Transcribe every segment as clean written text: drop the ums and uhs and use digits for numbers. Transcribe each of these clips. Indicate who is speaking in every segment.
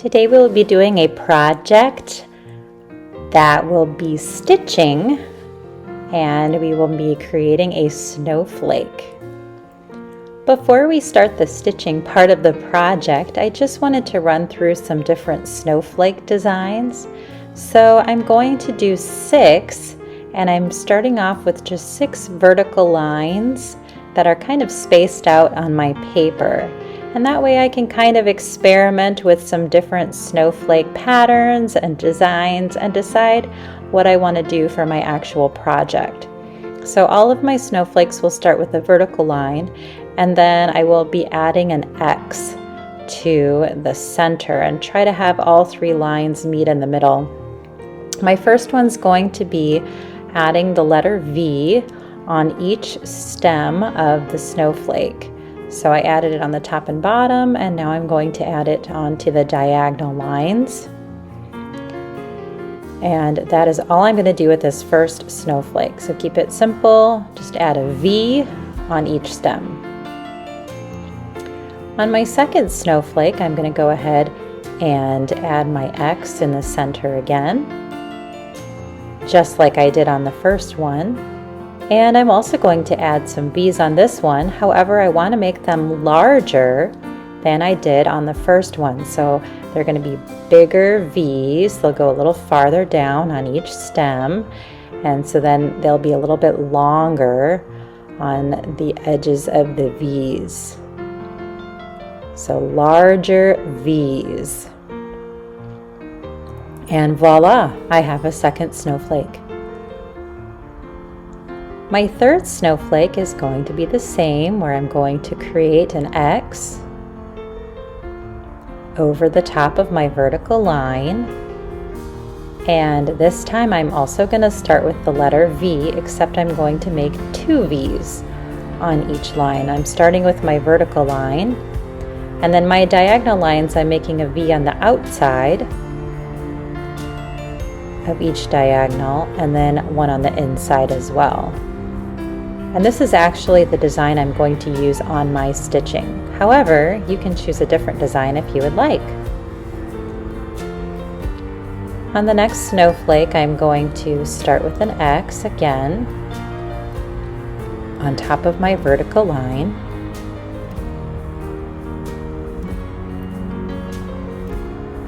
Speaker 1: Today we will be doing a project that will be stitching, and we will be creating a snowflake. Before we start the stitching part of the project, I just wanted to run through some different snowflake designs. So I'm going to do 6, and I'm starting off with just 6 vertical lines that are kind of spaced out on my paper. And that way I can kind of experiment with some different snowflake patterns and designs and decide what I want to do for my actual project. So all of my snowflakes will start with a vertical line, and then I will be adding an X to the center and try to have all 3 lines meet in the middle. My first one's going to be adding the letter V on each stem of the snowflake. So I added it on the top and bottom, and now I'm going to add it onto the diagonal lines. And that is all I'm going to do with this first snowflake. So keep it simple, just add a V on each stem. On my second snowflake, I'm going to go ahead and add my X in the center again, just like I did on the first one. And I'm also going to add some V's on this one. However, I want to make them larger than I did on the first one. So they're going to be bigger V's. They'll go a little farther down on each stem. And so then they'll be a little bit longer on the edges of the V's. So larger V's. And voila, I have a second snowflake. My third snowflake is going to be the same, where I'm going to create an X over the top of my vertical line. And this time I'm also going to start with the letter V, except I'm going to make 2 V's on each line. I'm starting with my vertical line, and then my diagonal lines I'm making a V on the outside of each diagonal, and then one on the inside as well. And this is actually the design I'm going to use on my stitching. However, you can choose a different design if you would like. On the next snowflake, I'm going to start with an X again on top of my vertical line.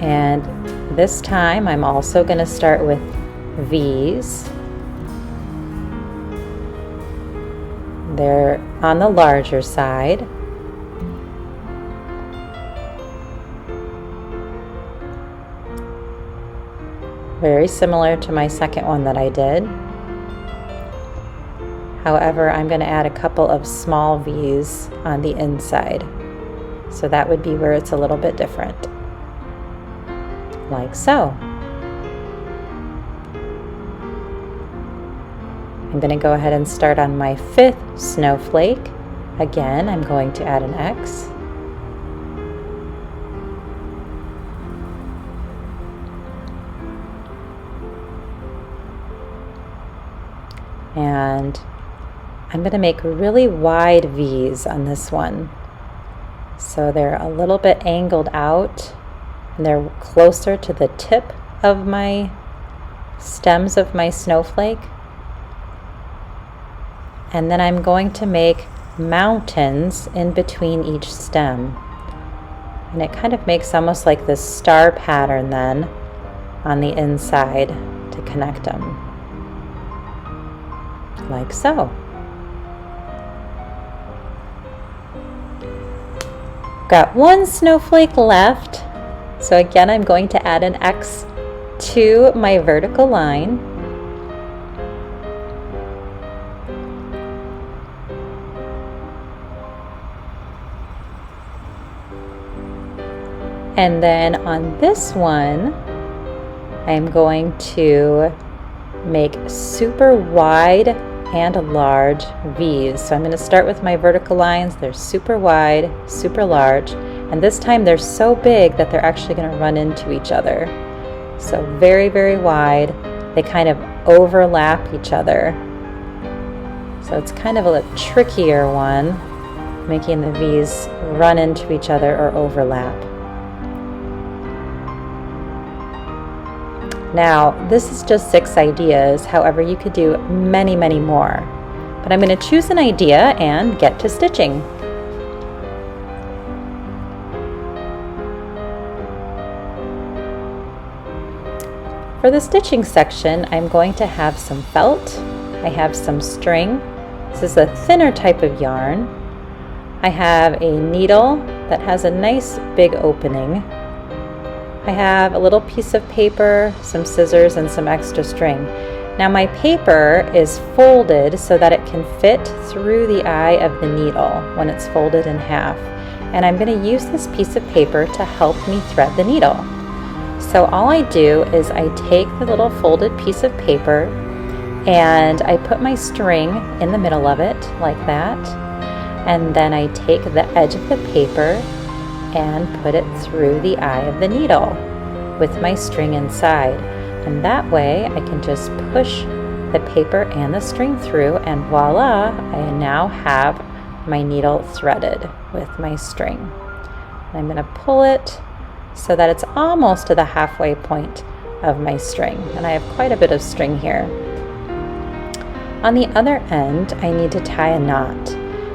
Speaker 1: And this time I'm also going to start with V's. They're on the larger side. Very similar to my second one that I did. However, I'm going to add a couple of small V's on the inside. So that would be where it's a little bit different. Like so. I'm going to go ahead and start on my 5th snowflake. Again, I'm going to add an X. And I'm going to make really wide V's on this one. So they're a little bit angled out, and they're closer to the tip of my stems of my snowflake. And then I'm going to make mountains in between each stem. And it kind of makes almost like this star pattern then on the inside to connect them. Like so. Got 1 snowflake left. So again, I'm going to add an X to my vertical line. And then on this one, I'm going to make super wide and large V's. So I'm going to start with my vertical lines. They're super wide, super large, and this time they're so big that they're actually going to run into each other. So very, very wide. They kind of overlap each other. So it's kind of a trickier one, making the V's run into each other or overlap. Now, this is just 6 ideas. However, you could do many, many more. But I'm going to choose an idea and get to stitching. For the stitching section, I'm going to have some felt. I have some string. This is a thinner type of yarn. I have a needle that has a nice big opening. I have a little piece of paper, some scissors, and some extra string. Now my paper is folded so that it can fit through the eye of the needle when it's folded in half. And I'm going to use this piece of paper to help me thread the needle. So all I do is I take the little folded piece of paper and I put my string in the middle of it like that. And then I take the edge of the paper and put it through the eye of the needle with my string inside. And that way I can just push the paper and the string through, and voila, I now have my needle threaded with my string. I'm going to pull it so that it's almost to the halfway point of my string, and I have quite a bit of string here. On the other end, I need to tie a knot,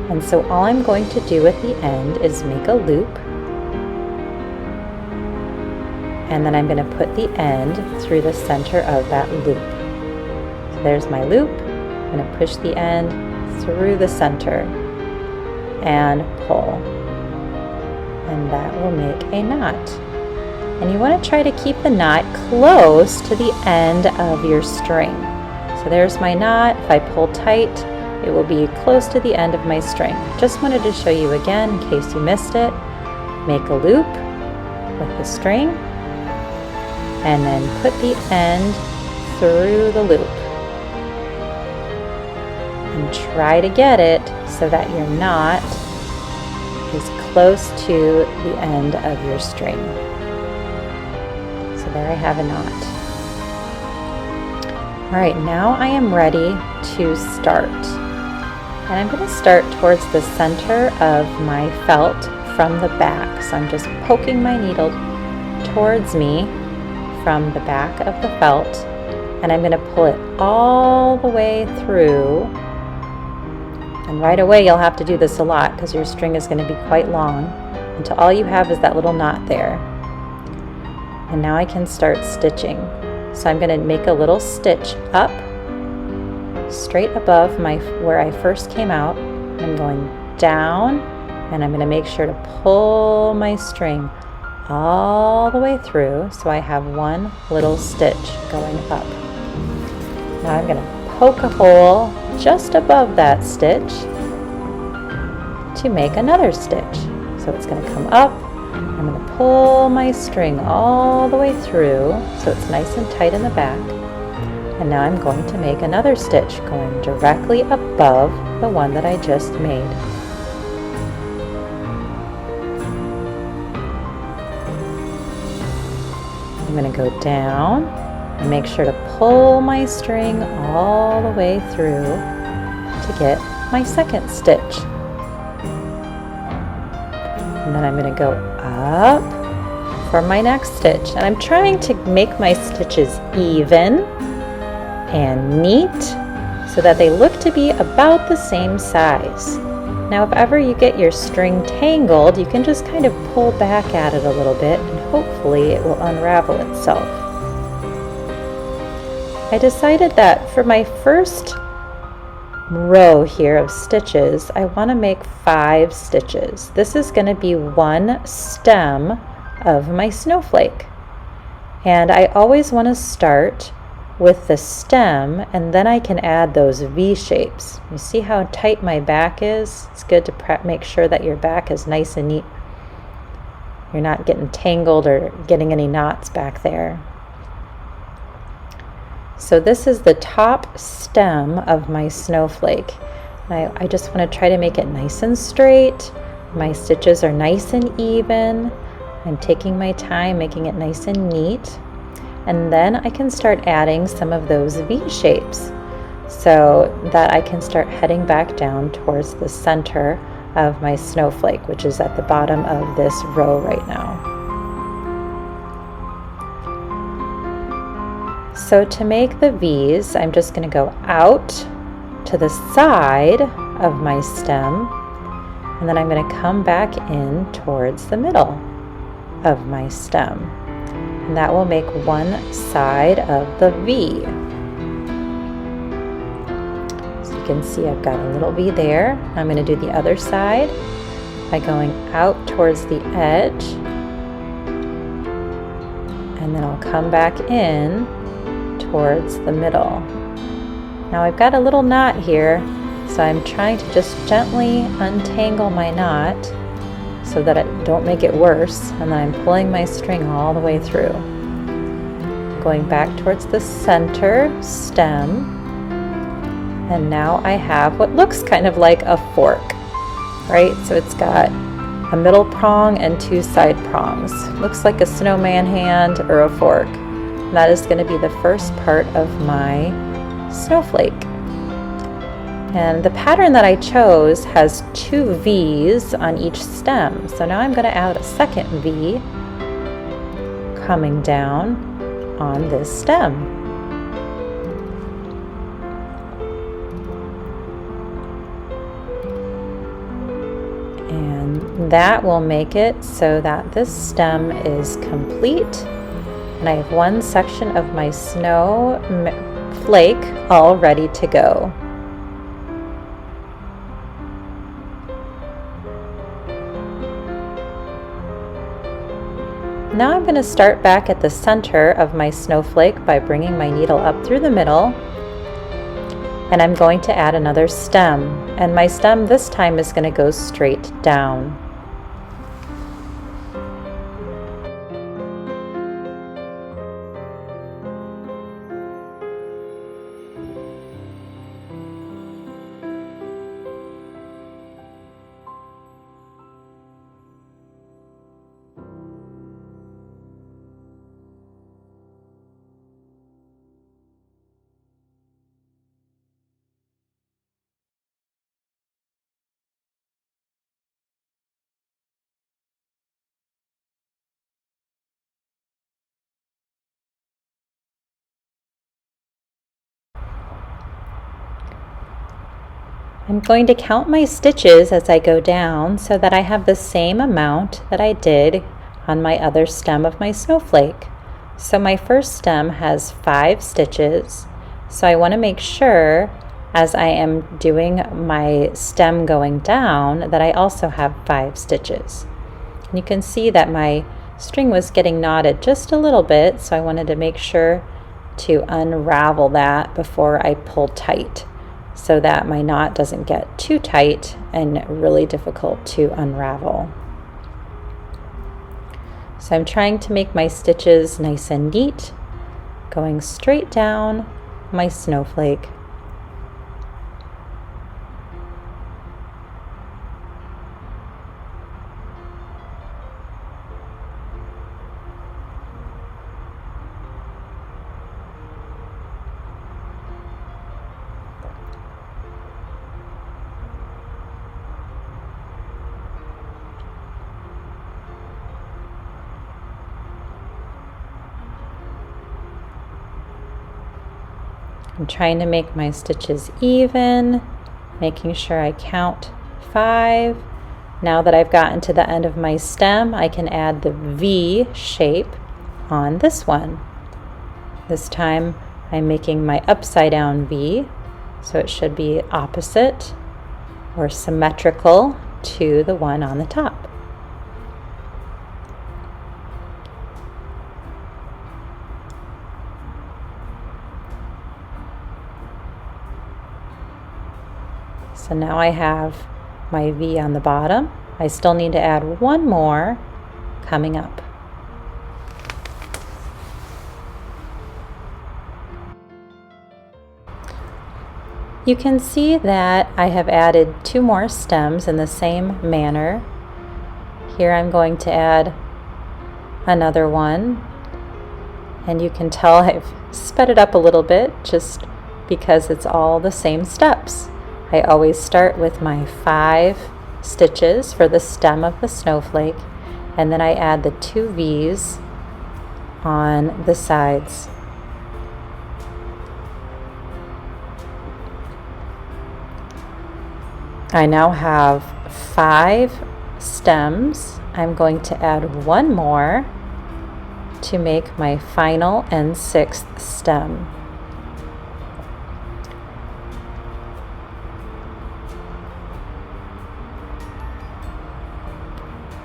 Speaker 1: and so all I'm going to do at the end is make a loop, and then I'm going to put the end through the center of that loop. So there's my loop. I'm going to push the end through the center and pull, and that will make a knot. And you want to try to keep the knot close to the end of your string. So there's my knot. If I pull tight, it will be close to the end of my string. Just wanted to show you again in case you missed it. Make a loop with the string and then put the end through the loop. And try to get it so that your knot is close to the end of your string. So there I have a knot. All right, now I am ready to start. And I'm going to start towards the center of my felt from the back. So I'm just poking my needle towards me from the back of the felt, and I'm going to pull it all the way through. And right away you'll have to do this a lot because your string is going to be quite long until all you have is that little knot there. And now I can start stitching. So I'm going to make a little stitch up straight above where I first came out. I'm going down, and I'm going to make sure to pull my string all the way through so I have one little stitch going up. Now I'm going to poke a hole just above that stitch to make another stitch. So it's going to come up. I'm going to pull my string all the way through so it's nice and tight in the back. And now I'm going to make another stitch going directly above the one that I just made. I'm going to go down and make sure to pull my string all the way through to get my second stitch. And then I'm going to go up for my next stitch. And I'm trying to make my stitches even and neat so that they look to be about the same size. Now if ever you get your string tangled, you can just kind of pull back at it a little bit and hopefully it will unravel itself. I decided that for my first row here of stitches, I want to make 5 stitches. This is going to be one stem of my snowflake. And I always want to start with the stem, and then I can add those V shapes. You see how tight my back is? It's good to make sure that your back is nice and neat. You're not getting tangled or getting any knots back there. So this is the top stem of my snowflake. I just want to try to make it nice and straight. My stitches are nice and even. I'm taking my time making it nice and neat. And then I can start adding some of those V shapes so that I can start heading back down towards the center of my snowflake, which is at the bottom of this row right now. So to make the V's, I'm just going to go out to the side of my stem, and then I'm going to come back in towards the middle of my stem. And that will make one side of the V. So you can see I've got a little V there. I'm going to do the other side by going out towards the edge, and then I'll come back in towards the middle. Now I've got a little knot here, so I'm trying to just gently untangle my knot so that I don't make it worse, and then I'm pulling my string all the way through. Going back towards the center stem, and now I have what looks kind of like a fork, right? So it's got a middle prong and two side prongs. Looks like a snowman hand or a fork. And that is going to be the first part of my snowflake. And the pattern that I chose has two V's on each stem. So now I'm going to add a second V coming down on this stem. And that will make it so that this stem is complete. And I have one section of my snowflake all ready to go. Now I'm going to start back at the center of my snowflake by bringing my needle up through the middle, and I'm going to add another stem, and my stem this time is going to go straight down. I'm going to count my stitches as I go down so that I have the same amount that I did on my other stem of my snowflake. So my first stem has 5 stitches, so I want to make sure as I am doing my stem going down that I also have 5 stitches. And you can see that my string was getting knotted just a little bit, so I wanted to make sure to unravel that before I pull tight, so that my knot doesn't get too tight and really difficult to unravel. So I'm trying to make my stitches nice and neat, going straight down my snowflake. I'm trying to make my stitches even, making sure I count 5. Now that I've gotten to the end of my stem, I can add the V shape on this one. This time I'm making my upside down V, so it should be opposite or symmetrical to the one on the top. So now I have my V on the bottom. I still need to add one more coming up. You can see that I have added 2 more stems in the same manner. Here I'm going to add another one, and you can tell I've sped it up a little bit just because it's all the same steps. I always start with my 5 stitches for the stem of the snowflake, and then I add the 2 V's on the sides. I now have 5 stems. I'm going to add 1 more to make my final and 6th stem.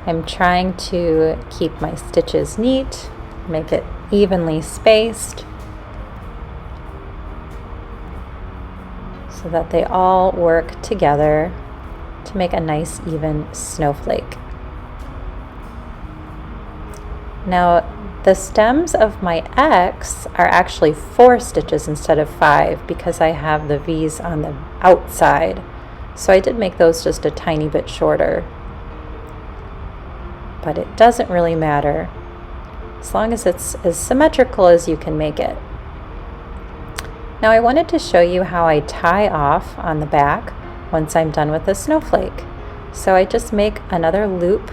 Speaker 1: I'm trying to keep my stitches neat, make it evenly spaced so that they all work together to make a nice even snowflake. Now, the stems of my X are actually 4 stitches instead of 5 because I have the V's on the outside. So I did make those just a tiny bit shorter. But it doesn't really matter as long as it's as symmetrical as you can make it. Now I wanted to show you how I tie off on the back once I'm done with the snowflake. So I just make another loop,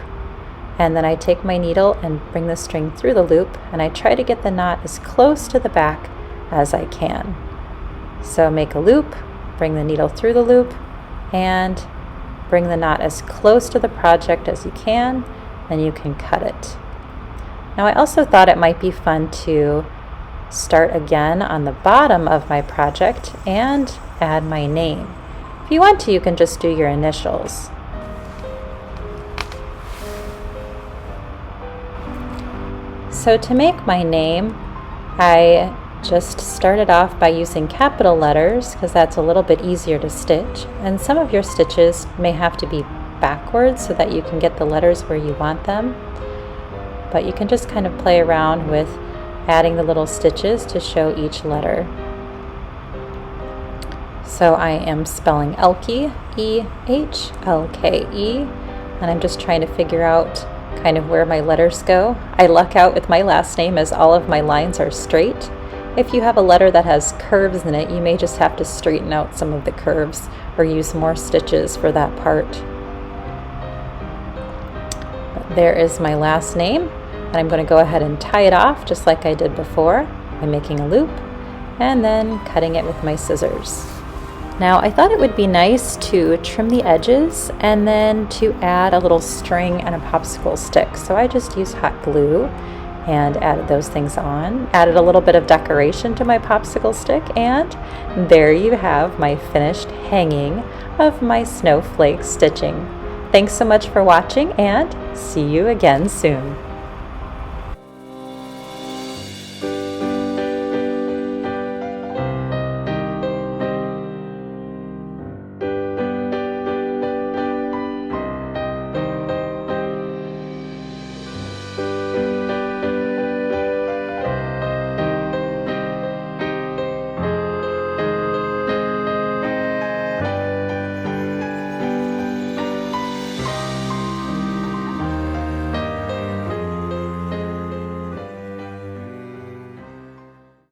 Speaker 1: and then I take my needle and bring the string through the loop, and I try to get the knot as close to the back as I can. So make a loop, bring the needle through the loop, and bring the knot as close to the project as you can, and you can cut it. Now I also thought it might be fun to start again on the bottom of my project and add my name. If you want to, you can just do your initials. So to make my name, I just started off by using capital letters because that's a little bit easier to stitch, and some of your stitches may have to be backwards so that you can get the letters where you want them, but you can just kind of play around with adding the little stitches to show each letter. So I am spelling Elke, E-H-L-K-E, and I'm just trying to figure out kind of where my letters go. I luck out with my last name as all of my lines are straight. If you have a letter that has curves in it, you may just have to straighten out some of the curves or use more stitches for that part. But there is my last name, and I'm going to go ahead and tie it off just like I did before by making a loop and then cutting it with my scissors. Now I thought it would be nice to trim the edges and then to add a little string and a popsicle stick. So I just used hot glue and added those things on, added a little bit of decoration to my popsicle stick, and there you have my finished hanging of my snowflake stitching. Thanks so much for watching, and see you again soon.